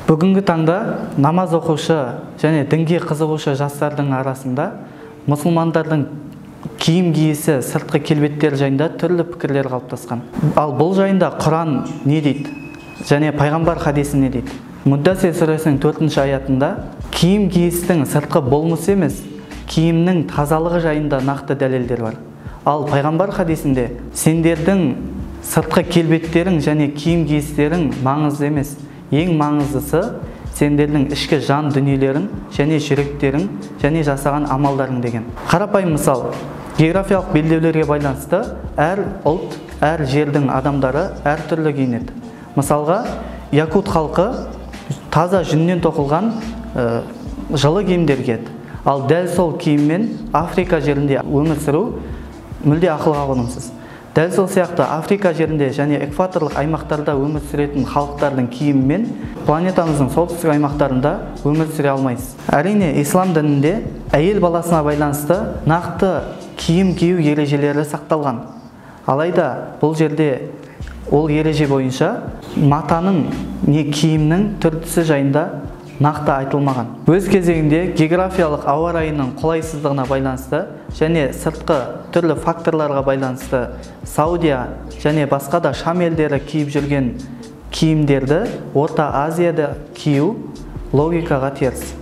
Бүгінгі таңда намаз оқушы және дінге қызығушы жастардың арасында мұсылмандардың киім киісі, сыртқы келбеттер жайында түрлі пікірлер қалыптасқан. Ал бұл жайында Құран не дейді және пайғамбар хадисі не дейді? Муддассир сүресінің 4-ші аятында киім киістің сыртқы болмысы емес, киімнің тазалығы жайында нақты дәлелдер бар. Ал пайғамбар хадисінде сендердің сыртқы келбеттерің және киім киістерің маңызды емес, ең маңыздысы сендердің ішкі жан дүниелерің және жүректерің және жасаған амалдарың деген. Қарапайым мысал, географиялық белдеулерге байланысты әр ұлт, әр жердің адамдары әр түрлі киінеді. Мысалға, якут халқы таза жүннен тоқылған жылы киімдер киеді. Ал дәл сол киіммен Африка жерінде өмір сүру мүлде ақылға қонымсыз. Дәл сол сияқты Африка жерінде және экваторлық аймақтарда өмір сүретін халықтардың киімімен планетамыздың солтүстік аймақтарында өмір сүре алмайсыз. Әрине, ислам дінінде әйел баласына байланысты нақты киім кию ережелері сақталған. Алайда бұл жерде ол ереже бойынша матаның не киімнің түр-түсі жайында нақты айтылмаған. Өз кезегінде географиялық ауа райының қолайсыздығына байланысты және сыртқы түрлі факторларға байланысты Саудия және басқа да Шам елдері киіп жүрген киімдерді Орта Азияда кию логикаға теріс.